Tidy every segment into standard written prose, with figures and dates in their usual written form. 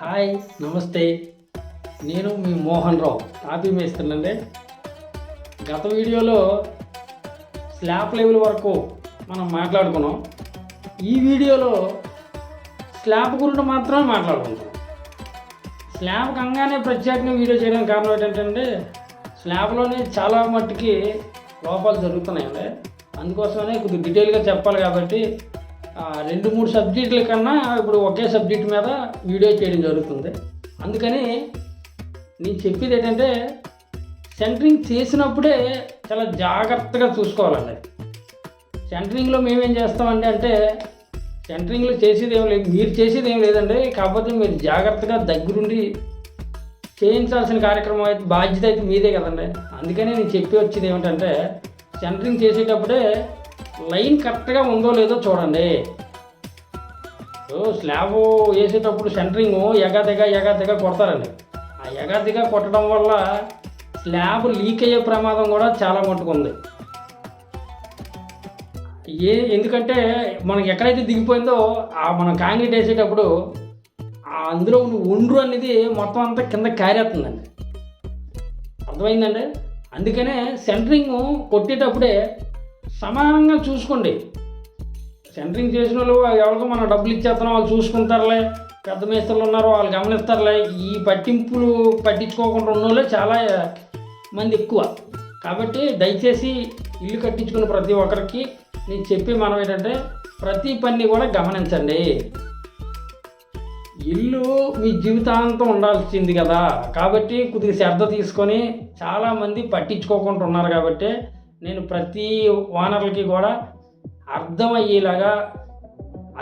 Hi, నమస్తే. నేను మీ మోహన్ రావు, టాపీ మేస్తున్నాండి. గత వీడియోలో స్లాబ్ లెవెల్ వరకు మనం మాట్లాడుకున్నాం. ఈ వీడియోలో స్లాబ్ గురించి మాత్రమే మాట్లాడుకుంటాం. స్లాబ్ కంగానే ప్రత్యేకంగా వీడియో చేయడానికి కారణం ఏంటంటే స్లాబ్లోనే చాలా మట్టుకి లోపాలు జరుగుతున్నాయండి. అందుకోసమనే కొద్దిగా డీటెయిల్గా చెప్పాలి కాబట్టి 2-3 సబ్జెక్టుల కన్నా ఇప్పుడు ఒకే సబ్జెక్ట్ మీద వీడియో చేయడం జరుగుతుంది. అందుకని నేను చెప్పేది ఏంటంటే సెంటరింగ్ చేసినప్పుడే చాలా జాగ్రత్తగా చూసుకోవాలండి. సెంటరింగ్లో మేమేం చేస్తామండి అంటే సెంటరింగ్లో చేసేది ఏం లేదు, మీరు చేసేది ఏం లేదండి. కాకపోతే మీరు జాగ్రత్తగా దగ్గరుండి చేయించాల్సిన కార్యక్రమం అయితే బాధ్యత అయితే మీదే కదండి. అందుకని నేను చెప్పి వచ్చేది ఏమిటంటే సెంటరింగ్ చేసేటప్పుడే లైన్ కరెక్ట్గా ఉందో లేదో చూడండి. స్లాబ్ వేసేటప్పుడు సెంటరింగ్ ఎగాదిగా కొడతారండి. ఆ ఎగాదిగా కొట్టడం వల్ల స్లాబ్ లీక్ అయ్యే ప్రమాదం కూడా చాలా మట్టుకు ఉంది. ఎందుకంటే మనకి ఎక్కడైతే దిగిపోయిందో మనం కాంక్రీట్ వేసేటప్పుడు అందులో ఒండ్రు అనేది మొత్తం అంతా కింద కారేస్తుందండి. అర్థమైందండి. అందుకనే సెంటరింగ్ కొట్టేటప్పుడే సమానంగా చూసుకోండి. సెంటరింగ్ చేసిన వాళ్ళు ఎవరికో మనం డబ్బులు ఇచ్చేస్తున్నాం, వాళ్ళు చూసుకుంటారులే, పెద్ద మేస్త్రులు ఉన్నారు వాళ్ళు గమనిస్తారులే, ఈ పట్టింపులు పట్టించుకోకుండా ఉన్న వాళ్ళే చాలా మంది ఎక్కువ. కాబట్టి దయచేసి ఇల్లు కట్టించుకున్న ప్రతి ఒక్కరికి నేను చెప్పే మనం ఏంటంటే ప్రతి పని కూడా గమనించండి. ఇల్లు మీ జీవితాంతం ఉండాల్సింది కదా, కాబట్టి కొద్దిగా శ్రద్ధ తీసుకొని చాలామంది పట్టించుకోకుండా ఉన్నారు. కాబట్టి నేను ప్రతి ఓనర్లకి కూడా అర్థమయ్యేలాగా,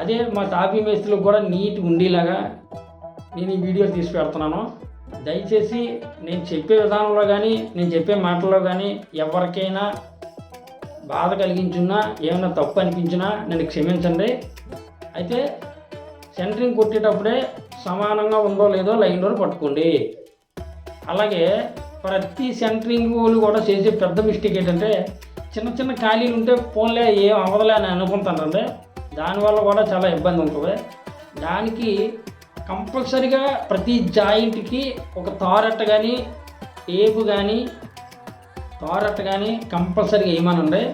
అదే మా టాపీ మేస్త్రులకు కూడా నీట్గా ఉండేలాగా నేను ఈ వీడియో తీసి పెడుతున్నాను. దయచేసి నేను చెప్పే విధానంలో కానీ నేను చెప్పే మాటల్లో కానీ ఎవరికైనా బాధ కలిగించున్నా ఏమైనా తప్పు అనిపించినా నన్ను క్షమించండి. అయితే సెంటరింగ్ కొట్టేటప్పుడే సమానంగా ఉందో లేదో లైన్లో పట్టుకోండి. అలాగే ప్రతి సెంటరింగ్ వాళ్ళు కూడా చేసే పెద్ద మిస్టేక్ ఏంటంటే చిన్న చిన్న ఖాళీలు ఉంటే ఫోన్లే ఏం అవ్వదులే అని అనుకుంటానంటే దానివల్ల కూడా చాలా ఇబ్బంది ఉంటుంది. దానికి కంపల్సరిగా ప్రతి జాయింట్కి ఒక తారట్ట కానీ టేపు కానీ కంపల్సరీగా వేయమనండి.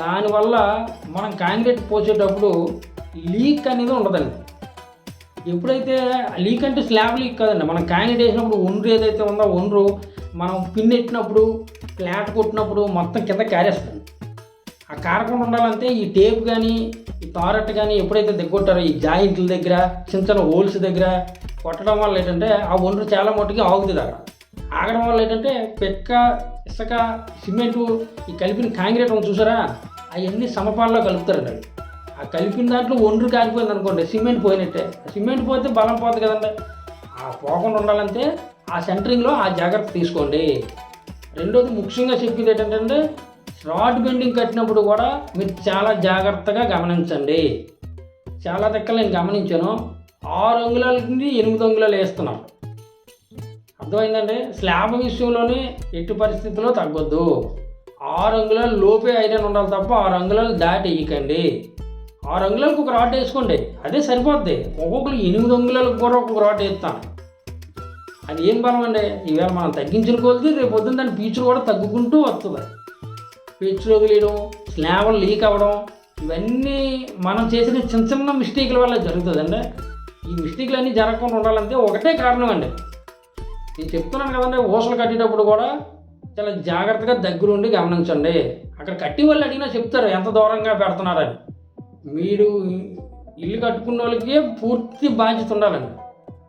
దానివల్ల మనం కాంక్రీట్ పోసేటప్పుడు లీక్ అనేది ఉండదండి. ఎప్పుడైతే లీక్ అంటే స్లాబ్ లీక్ కాదండి, మనం కాంక్రీట్ వేసినప్పుడు ఒండ్రు ఏదైతే ఉందో ఒండ్రు మనం పిన్ ఎట్టినప్పుడు ఫ్లాట్ కొట్టినప్పుడు మొత్తం కింద కారేస్తుంది. ఆ కారకుండా ఉండాలంటే ఈ టేప్ కానీ ఈ తారట్టు కానీ ఎప్పుడైతే దగ్గొట్టారో ఈ జాయింట్ల దగ్గర చిన్న హోల్స్ దగ్గర కొట్టడం వల్ల ఏంటంటే ఆ ఒండ్రు చాలా మట్టుకి ఆగుతుంది. అక్కడ ఆగడం వల్ల ఏంటంటే పెక్క ఇసుక సిమెంటు ఈ కలిపిన కాంక్రీట్ ఉంది చూసారా, అవన్నీ సమపాల్లో కలుపుతారండి. ఆ కలిపిన దాంట్లో ఒండ్రు కాగిపోయింది అనుకోండి, సిమెంట్ పోయినట్టే. సిమెంట్ పోతే బలం పోతుంది కదండి. ఆ పోకుండా ఉండాలంటే ఆ సెంటరింగ్లో ఆ జాగ్రత్త తీసుకోండి. రెండోది ముఖ్యంగా చెప్పేది ఏంటంటే రాడ్ బెండింగ్ కట్టినప్పుడు కూడా మీరు చాలా జాగ్రత్తగా గమనించండి. చాలా దగ్గర నేను గమనించాను 6 అంగుళాల నుండి 8 అంగుళాలు వేస్తున్నాను. అర్థమైందండి. స్లాబ్ విషయంలోనే ఎట్టి పరిస్థితుల్లో తగ్గొద్దు. 6 అంగుళాలు లోపే ఐరన్ ఉండాలి తప్ప 6 అంగుళాలు దాటి వేయకండి. 6 అంగుళాలకు ఒక రాడ్ వేసుకోండి, అదే సరిపోద్ది. ఒక్కొక్కరు 8 అంగుళాలకు కూడా ఒక్కొక్క రాడ్ వేస్తాను. అది ఏం బలం అండి. ఈవేళ మనం తగ్గించిన కొద్ది రేపు పొద్దున్న దాని పీచులు కూడా తగ్గుకుంటూ వస్తుంది. పీచులు వదిలేయడం, స్లాబ్ లీక్ అవ్వడం, ఇవన్నీ మనం చేసిన చిన్న మిస్టేక్ల వల్ల జరుగుతుందండి. ఈ మిస్టేక్లు అన్నీ జరగకుండా ఉండాలంటే ఒకటే కారణం అండి. నేను చెప్తున్నాను కదండి, ఊసలు కట్టేటప్పుడు కూడా చాలా జాగ్రత్తగా దగ్గరుండి గమనించండి. అక్కడ కట్టి వాళ్ళు అడిగినా చెప్తారు ఎంత దూరంగా పెడుతున్నారని. మీరు ఇల్లు కట్టుకున్న వాళ్ళకి పూర్తి బాధ్యత ఉండాలండి.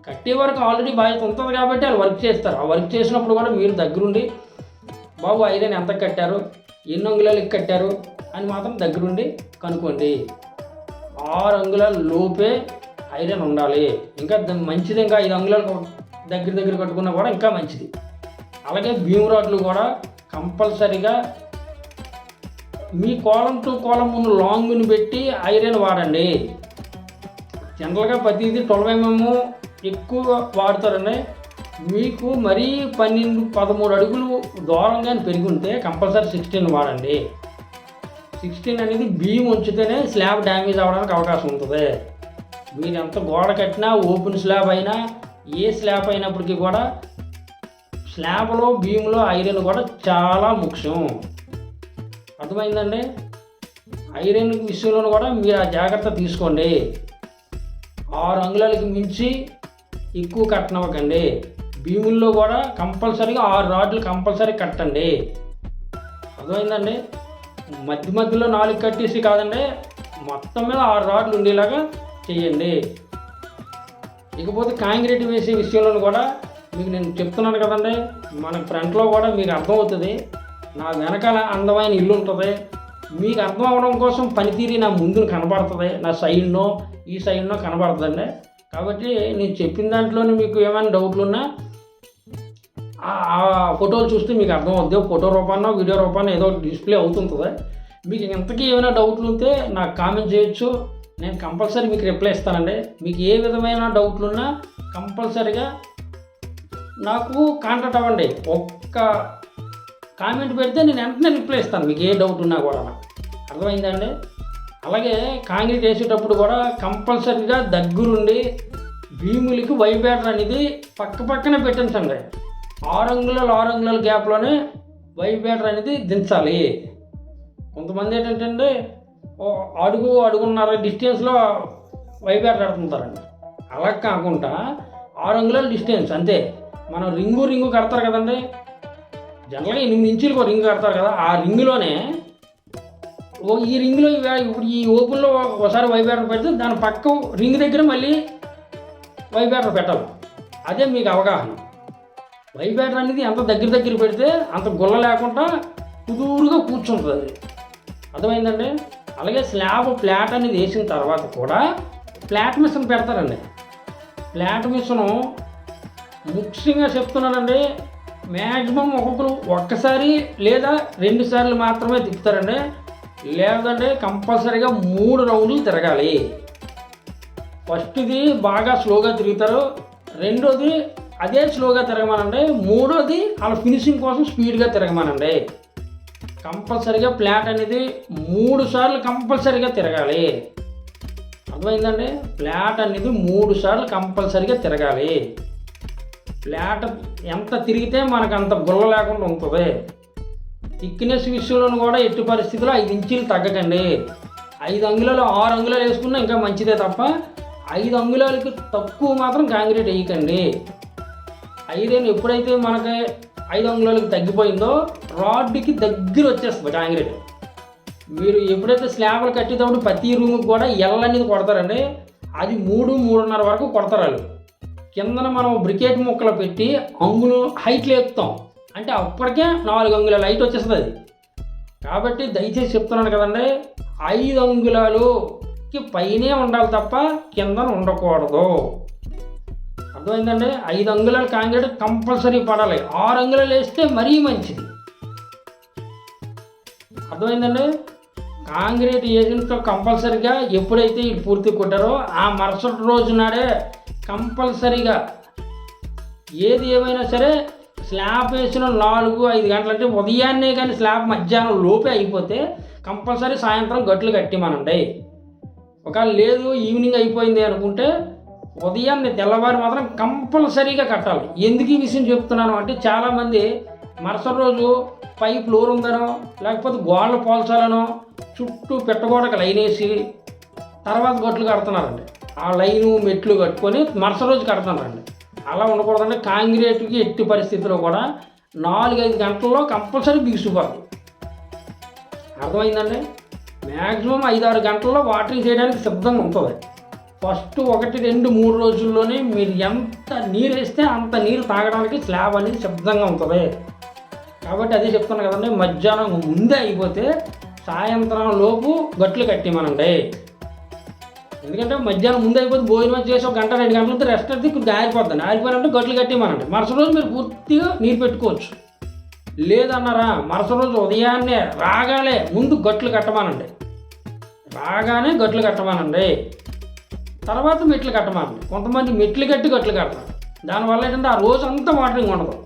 కట్టే వరకు ఆల్రెడీ బాధ్యత ఉంటుంది కాబట్టి వాళ్ళు వర్క్ చేస్తారు. ఆ వర్క్ చేసినప్పుడు కూడా మీరు దగ్గరుండి బాబు ఐరన్ ఎంత కట్టారు, ఎన్ని అంగుళాలకు కట్టారు అని మాత్రం దగ్గరుండి కనుక్కోండి. 6 అంగుళాల లోపే ఐరన్ ఉండాలి. ఇంకా మంచిది, ఇంకా 5 అంగుళాలు దగ్గర కట్టుకున్నా కూడా ఇంకా మంచిది. అలాగే బీమ్ రాడ్లు కూడా కంపల్సరీగా మీ కోలం టు కోలం ముందు లాంగ్ని పెట్టి ఐరన్ వాడండి. జనరల్గా ప్రతిదీ 12 mm ఎక్కువ వాడతారండి. మీకు మరీ 12-13 అడుగులు దూరంగా పెరిగి ఉంటే కంపల్సరీ 16 వాడండి. 16 అనేది బీమ్ ఉంచితేనే స్లాబ్ డ్యామేజ్ అవ్వడానికి అవకాశం ఉంటుంది. మీరు ఎంత గోడ కట్టినా ఓపెన్ స్లాబ్ అయినా ఏ స్లాబ్ అయినప్పటికీ కూడా స్లాబ్లో బీమ్లో ఐరన్ కూడా చాలా ముఖ్యం. అర్థమైందండి? ఐరన్ విషయంలో కూడా మీరు ఆ జాగ్రత్త తీసుకోండి. 6 అంగుళాలకి మించి ఎక్కువ కట్టనివ్వకండి. భీముల్లో కూడా కంపల్సరీగా 6 రాడ్లు కంపల్సరీ కట్టండి. అర్థమైందండి? మధ్యలో 4 కట్టేసి కాదండి, మొత్తం మీద 6 రాడ్లు ఉండేలాగా చేయండి. ఇకపోతే కాంక్రీట్ వేసే విషయంలో కూడా మీకు నేను చెప్తున్నాను కదండి, మన ఫ్రంట్లో కూడా మీకు అర్థమవుతుంది. నా వెనకాల అందమైన ఇల్లు ఉంటుంది. మీకు అర్థం అవడం కోసం పనితీరి నా ముందు కనబడుతుంది, నా సైడ్నో ఈ సైడ్నో కనబడుతుందండి. కాబట్టి నేను చెప్పిన దాంట్లోనే మీకు ఏమైనా డౌట్లు ఉన్నా ఆ ఫోటోలు చూస్తే మీకు అర్థమవుద్ది. ఫోటో రూపాన్నో వీడియో రూపాన్నో ఏదో డిస్ప్లే అవుతుంటుంది. మీకు ఇంతకీ ఏమైనా డౌట్లు ఉంటే నాకు కామెంట్ చేయొచ్చు, నేను కంపల్సరీ మీకు రిప్లై ఇస్తానండి. మీకు ఏ విధమైన డౌట్లు ఉన్నా కంపల్సరీగా నాకు కాంటాక్ట్ అవ్వండి. ఒక్క కామెంట్ పెడితే నేను వెంటనే రిప్లై ఇస్తాను, మీకు ఏ డౌట్ ఉన్నా కూడా. అర్థమైందండి? అలాగే కాంక్రీట్ వేసేటప్పుడు కూడా కంపల్సరీగా దగ్గరుండి భీములకి వైబ్రేటర్ అనేది పక్కనే పెట్టించండి. 6 అంగుళాల గ్యాప్లోనే వైబ్రేటర్ అనేది దించాలి. కొంతమంది ఏంటంటే అడుగున్నర డిస్టెన్స్లో వైబ్రేటర్ పెడుతుంటారండి. అలా కాకుండా 6 అంగుళాల డిస్టెన్స్ అంతే. మనం రింగు కడతారు కదండి, జనరల్గా 8 ఇంచులకు రింగ్ కడతారు కదా, ఆ రింగులోనే ఈ రింగులో ఇప్పుడు ఈ ఓపెన్లో ఒకసారి వైబ్రేటర్ పెడితే దాని పక్క రింగ్ దగ్గర మళ్ళీ వైబ్రేటర్ పెట్టాలి. అదే మీకు అవగాహన. వైబ్రేటర్ అనేది ఎంత దగ్గర పెడితే అంత గుల్ల లేకుండా కుదురుగా కూర్చుంటుంది అది. అర్థమైందండి? అలాగే స్లాబ్ ఫ్లాట్ అనేది వేసిన తర్వాత కూడా ఫ్లాట్ మిషన్ పెడతారండి. ఫ్లాట్ మిషను ముఖ్యంగా చెప్తున్నానండి, మ్యాక్సిమం ఒక్కొక్కరు ఒక్కసారి లేదా 2 సార్లు మాత్రమే తిప్పుతారండి. లేదంటే కంపల్సరీగా 3 రౌండ్లు తిరగాలి. ఫస్ట్ది బాగా స్లోగా తిరుగుతారు, రెండోది అదే స్లోగా తిరగమానండి, మూడోది వాళ్ళ ఫినిషింగ్ కోసం స్పీడ్గా తిరగమానండి. కంపల్సరీగా ఫ్లాట్ అనేది 3 సార్లు కంపల్సరీగా తిరగాలి. అర్థమైందండి? ఫ్లాట్ అనేది 3 సార్లు కంపల్సరీగా తిరగాలి. ఫ్లాట్ ఎంత తిరిగితే మనకు అంత గుల్ల లేకుండా ఉంటుంది. థిక్నెస్ విషయంలో కూడా ఎట్టి పరిస్థితుల్లో 5 ఇంచీలు తగ్గకండి. 5 అంగుళాలు 6 అంగుళాలు వేసుకున్నా ఇంకా మంచిదే తప్ప 5 అంగుళాలకి తక్కువ మాత్రం కాంక్రీట్ వేయకండి. ఐరన్ ఎప్పుడైతే మనకి 5 అంగుళాలకి తగ్గిపోయిందో రాడ్కి దగ్గర వచ్చేస్తుంది కాంక్రీట్. మీరు ఎప్పుడైతే స్లాబ్లు కట్టేటప్పుడు ప్రతి రూమ్కి కూడా ఎల్ అనేది కొడతారండి, అది 3-3.5 వరకు కొడతారు వాళ్ళు. కిందన మనం బ్రికేట్ ముక్కలు పెట్టి అంగుళం హైట్ లేపుతాం అంటే అప్పటికే 4 అంగుళాల హైట్ వచ్చేస్తుంది అది. కాబట్టి దయచేసి చెప్తున్నాను కదండి, 5 అంగుళాలకి పైనే ఉండాలి తప్ప కిందన ఉండకూడదు. అర్థమైందండి? 5 అంగుళాల కాంక్రీట్ కంపల్సరీ పడాలి. 6 అంగుళాలు వేస్తే మరీ మంచిది. అర్థమైందండి? కాంక్రీట్ వేసిన కంపల్సరీగా ఎప్పుడైతే పూర్తి కొట్టారో ఆ మరుసటి రోజు నాడే కంపల్సరీగా ఏది ఏమైనా సరే స్లాబ్ వేసిన 4-5 గంటలు అంటే ఉదయాన్నే కానీ స్లాబ్ మధ్యాహ్నం లోపే అయిపోతే కంపల్సరీ సాయంత్రం గట్లు కట్టిమానండి. ఒకవేళ లేదు ఈవినింగ్ అయిపోయింది అనుకుంటే ఉదయాన్నే తెల్లవారు మాత్రం కంపల్సరీగా కట్టాలి. ఎందుకు ఈ విషయం చెప్తున్నాను అంటే చాలామంది మరుసటి రోజు పై ఫ్లోర్ ఉందనో లేకపోతే గోడలు పోల్చాలనో చుట్టూ పెట్టగోడకు లైన్ వేసి తర్వాత గట్లు కడుతున్నారండి. ఆ లైను మెట్లు కట్టుకొని మరుసటి రోజు కడుతున్నారండి. అలా ఉండకూడదండి. కాంక్రీట్కి ఎట్టి పరిస్థితుల్లో కూడా 4-5 గంటల్లో కంపల్సరీ బిగుసిపోతుంది. అర్థమైందండి? మ్యాక్సిమం 5-6 గంటల్లో వాటరింగ్ చేయడానికి సిద్ధంగా ఉంటుంది. ఫస్ట్ 1-2-3 రోజుల్లోనే మీరు ఎంత నీరు వేస్తే అంత నీరు తాగడానికి స్లాబ్ అనేది సిద్ధంగా ఉంటుంది. కాబట్టి అదే చెప్తున్నాను కదండి, మధ్యాహ్నం ముందే అయిపోతే సాయంత్రం లోపు గట్లు కట్టిమనండి. ఎందుకంటే మధ్యాహ్నం ముందు అయిపోతే భోజనం చేసి 1-2 గంటలతో రెస్ట్ అయితే ఆరిపోద్దండి. ఆరిపోయినట్టు గట్లు కట్టిమనండి. మరుసటి రోజు మీరు పూర్తిగా నీరు పెట్టుకోవచ్చు. లేదన్నారా మరుసటి రోజు ఉదయాన్నే రాగానే ముందు గట్లు కట్టమానండి. రాగానే గట్లు కట్టమానండి, తర్వాత మెట్లు కట్టమానండి. కొంతమంది మెట్లు కట్టి గట్లు కడతారు. దానివల్ల ఏంటంటే ఆ రోజు అంతా వాటరింగ్ ఉండదు.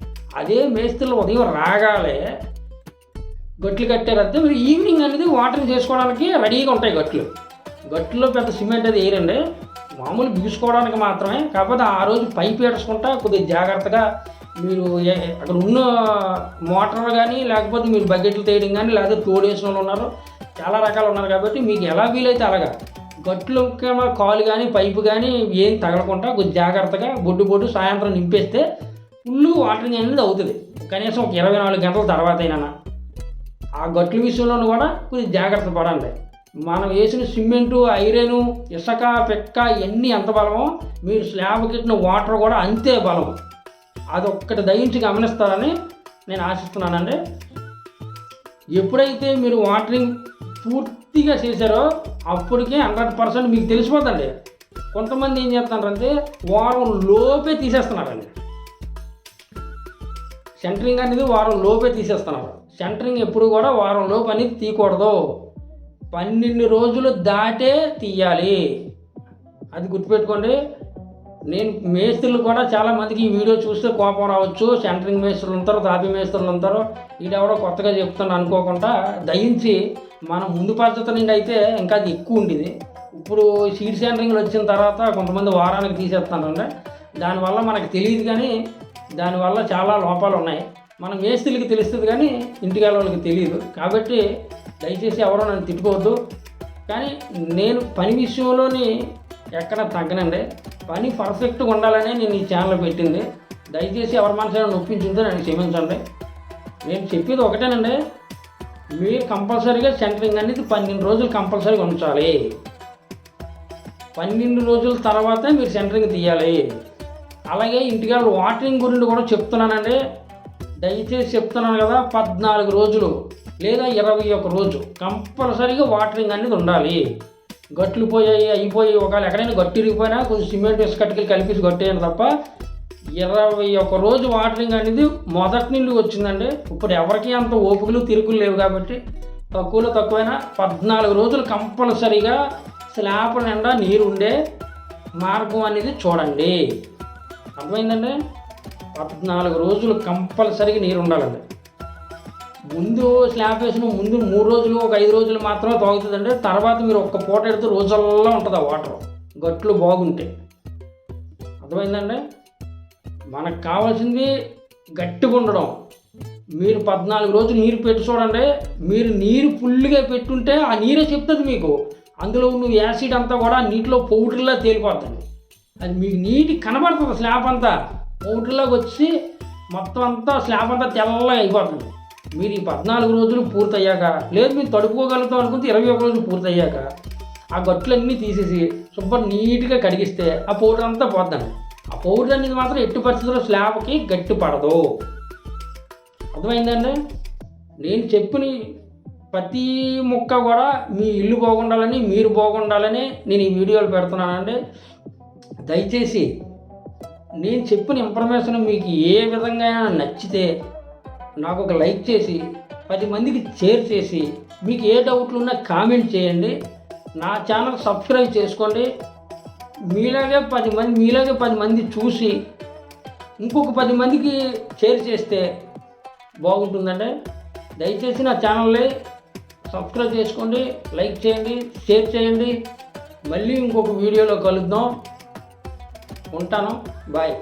అదే మేస్త్రీలు ఉదయం రాగాలే గట్లు కట్టారంటే మీరు ఈవినింగ్ అనేది వాటరింగ్ చేసుకోవడానికి రెడీగా ఉంటాయి గట్లు. గట్టులో పెద్ద సిమెంట్ అది వేయరండి. మామూలు బిగుసుకోవడానికి మాత్రమే. కాకపోతే ఆ రోజు పైప్ ఏడ్చుకుంటా కొద్దిగా జాగ్రత్తగా మీరు అక్కడ ఉన్న మోటార్ కానీ లేకపోతే మీరు బకెట్లు తీయడం కానీ లేకపోతే తోడేసిన వాళ్ళు ఉన్నారు, చాలా రకాలు ఉన్నారు. కాబట్టి మీకు ఎలా వీలైతే అలాగా గట్లు కాలు కానీ పైపు కానీ ఏం తగలకుండా కొద్ది జాగ్రత్తగా బొడ్డు సాయంత్రం నింపేస్తే ఫుల్ వాటరింగ్ అనేది అవుతుంది. కనీసం ఒక 24 గంటల తర్వాత అయినా ఆ గట్ల విషయంలోనూ కూడా కొద్దిగా జాగ్రత్త పడండి. మనం వేసిన సిమెంటు, ఐరను, ఇసుక, పెక్క ఇవన్నీ ఎంత బలమో మీరు స్లాబ్ కిట్టిన వాటర్ కూడా అంతే బలం. అదొక్కటి దయించి గమనిస్తారని నేను ఆశిస్తున్నానండి. ఎప్పుడైతే మీరు వాటరింగ్ పూర్తిగా చేశారో అప్పటికే 100% మీకు తెలిసిపోతుందండి. కొంతమంది ఏం చేస్తున్నారంటే వారం లోపే తీసేస్తున్నారండి. సెంటరింగ్ అనేది వారం లోపే తీసేస్తున్నారు. సెంటరింగ్ ఎప్పుడు కూడా వారం లోపు అనేది తీయకూడదు. 12 రోజులు దాటే తీయాలి. అది గుర్తుపెట్టుకోండి. నేను మేస్త్రులు కూడా చాలామందికి ఈ వీడియో చూస్తే కోపం రావచ్చు. సెంటరింగ్ మేస్త్రులు ఉంటారు, తాపీ మేస్త్రులు ఉంటారు, వీడెవడో కొత్తగా చెప్తాను అనుకోకుండా దయించి మనం ముందు పద్ధతి నుండి అయితే ఇంకా అది ఎక్కువ ఉండేది. ఇప్పుడు సీడ్ సెంటరింగ్లు వచ్చిన తర్వాత కొంతమంది వారానికి తీసేస్తానండి. దానివల్ల మనకు తెలియదు, కానీ దానివల్ల చాలా లోపాలు ఉన్నాయి. మన మేస్త్రులకి తెలుస్తుంది కానీ ఇంటికాల వాళ్ళకి తెలియదు. కాబట్టి దయచేసి ఎవరో నన్ను తిట్టుకోవద్దు. కానీ నేను పని విషయంలోని ఎక్కడ తగ్గనండి. పని పర్ఫెక్ట్గా ఉండాలనే నేను ఈ ఛానల్ పెట్టింది. దయచేసి ఎవరి మనసులో నొప్పించుంటే నన్ను క్షమించండి. నేను చెప్పేది ఒకటేనండి, మీరు కంపల్సరీగా సెంటరింగ్ అనేది 12 రోజులు కంపల్సరీగా ఉంచాలి. 12 రోజుల తర్వాత మీరు సెంటరింగ్ తీయాలి. అలాగే ఇంటికాడ వాటరింగ్ గురించి కూడా చెప్తున్నానండి. దయచేసి చెప్తున్నాను కదా, 14 రోజులు లేదా 21 రోజు కంపల్సరీగా వాటరింగ్ అనేది ఉండాలి. గట్లు పోయాయి అయిపోయి ఒకవేళ ఎక్కడైనా గట్టు ఇరిగిపోయినా కొంచెం సిమెంట్ ఇసుకటికి కలిపి గట్టేయండి తప్ప 21 రోజు వాటరింగ్ అనేది మొదటి నుండి వచ్చిందండి. ఇప్పుడు ఎవరికి అంత ఓపికలు తిరుగులు లేవు కాబట్టి తక్కువలో తక్కువైనా 14 రోజులు కంపల్సరీగా స్లాబ్ నిండా నీరు ఉండే మార్గం అనేది చూడండి. అర్థమైందండి? 14 రోజులు కంపల్సరీగా నీరు ఉండాలండి. ముందు స్లాబ్ వేసిన ముందు 3 రోజులు ఒక 5 రోజులు మాత్రమే తాగుతుందండి. తర్వాత మీరు ఒక్క పూట ఎడితే రోజుల్లో ఉంటుంది ఆ వాటర్, గట్లు బాగుంటే. అర్థమైందండి? మనకు కావాల్సింది గట్టిగా ఉండడం. మీరు 14 రోజులు నీరు పెట్టి చూడండి. మీరు నీరు ఫుల్గా పెట్టుంటే ఆ నీరే చెప్తుంది మీకు. అందులో నువ్వు యాసిడ్ అంతా కూడా నీటిలో పౌడర్లా తేలిపోతుంది. అది మీకు నీటి కనబడుతుంది. స్లాబ్ అంతా పౌడర్లాగా వచ్చి మొత్తం అంతా స్లాబ్ అంతా తెల్లగా అయిపోతుంది. మీరు ఈ 14 రోజులు పూర్తయ్యాక, లేదు మీరు తడుపుకోగలుగుతాం అనుకుంటే 21 రోజులు పూర్తయ్యాక ఆ గట్లన్నీ తీసేసి శుభ్రం నీట్గా కడిగిస్తే ఆ పౌడర్ అంతా పోద్దండి. ఆ పౌడర్ అనేది మాత్రం ఎట్టి పరిస్థితుల్లో స్లాబ్కి గట్టి పడదు. అర్థమైందండి? నేను చెప్పిన ప్రతి ముక్క కూడా మీ ఇల్లు బాగుండాలని, మీరు బాగుండాలని నేను ఈ వీడియోలు పెడుతున్నానండి. దయచేసి నేను చెప్పిన ఇన్ఫర్మేషన్ మీకు ఏ విధంగా నచ్చితే నాకు ఒక లైక్ చేసి 10 మందికి షేర్ చేసి, మీకు ఏ డౌట్లు ఉన్నా కామెంట్ చేయండి. నా ఛానల్ సబ్స్క్రైబ్ చేసుకోండి. మీలాగే 10 మంది చూసి ఇంకొక 10 మందికి షేర్ చేస్తే బాగుంటుందండి. దయచేసి నా ఛానల్ని సబ్స్క్రైబ్ చేసుకోండి, లైక్ చేయండి, షేర్ చేయండి. మళ్ళీ ఇంకొక వీడియోలో కలుద్దాం. ఉంటాను. బాయ్.